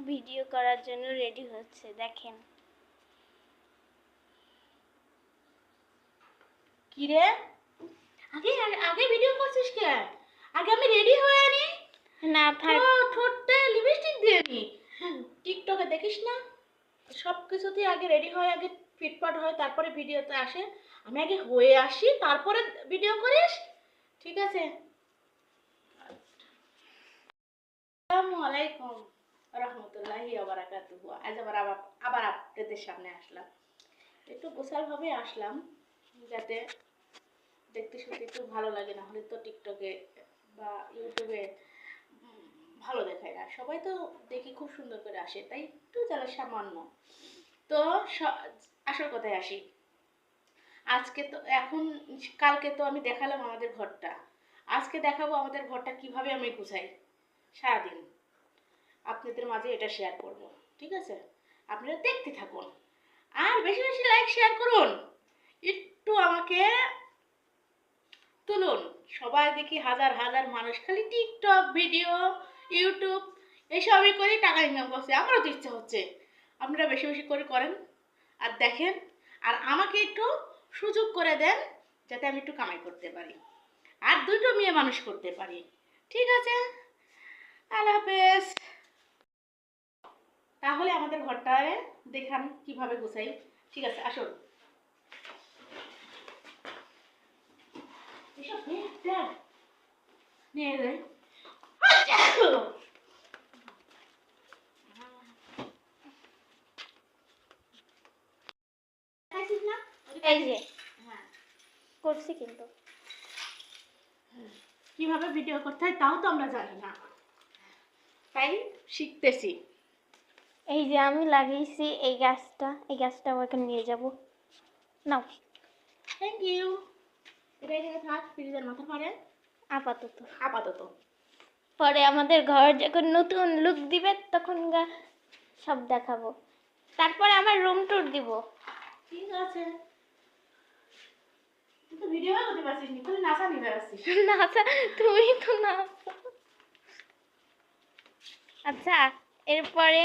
Video করার জন্য ready হচ্ছে, দেখেন। কি রে, আগে আগে ভিডিও করছিস কে? আগে আমি রেডি হয়ে আনি, না থাক, ঠোঁটে লিপস্টিক দিয়ে নি। টিকটকে দেখিস না, সব কিছুতেই আগে রেডি হয়, আগে ফিটফাট হয়, তারপরে ভিডিওতে আসে। আমি আগে হয়ে আসি, তারপরে ভিডিও করিস, ঠিক আছে? আসসালামু আলাইকুম রহমতুল্লাহি ওয়া বারাকাতুহু। আজ আবার আপনাদের সামনে আসলাম, একটু গোছালভাবে আসলাম, যাতে দেখতে শুনতে একটু ভালো লাগে। না হলে তো টিকটকে বা ইউটিউবে ভালো দেখায় না, সবাই তো দেখি খুব সুন্দর করে আসে, তাই একটু যারা সামান্য। তো আসল কথায় আসি। আজকে তো এখন, কালকে তো আমি দেখালাম আমাদের ঘরটা, আজকে দেখাবো আমাদের ঘরটা কিভাবে আমি গুছাই সারাদিন। আপনাদের মাঝে এটা শেয়ার করব, ঠিক আছে? আপনারা দেখতে থাকুন, আর বেশি বেশি লাইক শেয়ার করুন, একটু আমাকে তুলুন। সবাই দেখি হাজার হাজার মানুষ খালি টিকটক ভিডিও, ইউটিউব এসবই করে টাকা ইনকাম করছে, আমারও তো ইচ্ছা হচ্ছে। আপনারা বেশি বেশি করে করেন আর দেখেন, আর আমাকে একটু সুযোগ করে দেন, যাতে আমি একটু কামাই করতে পারি আর দুটো মেয়ে মানুষ করতে পারি, ঠিক আছে? আল্লাহ হাফেজ। তাহলে আমাদের ঘরটায় দেখান কিভাবে গুছাই, ঠিক আছে? আসুন। এসব নিয়ে যাই। এই যে করছি, কিন্তু কিভাবে ভিডিও করতে হয় তাও তো আমরা জানি না, তাই শিখতেছি। এই যে আমি লাগিয়েছি এই গাছটা ওখানে নিয়ে যাব, নাও। Thank you. এটা এখানে থাক ফ্রিজের মাথা পরে আপাতত আপাতত। পরে আমাদের ঘর যখন নতুন লুক দিবে তখন সব দেখাবো, তারপরে আমার রুম ট্যুর দিব। ঠিক আছে, তুই তো ভিডিও করতে পারছিস নি, তুই নাচা নিয়ে বেড়াচ্ছিস। নাচা, তুমি তো নাচো। আচ্ছা, এরপরে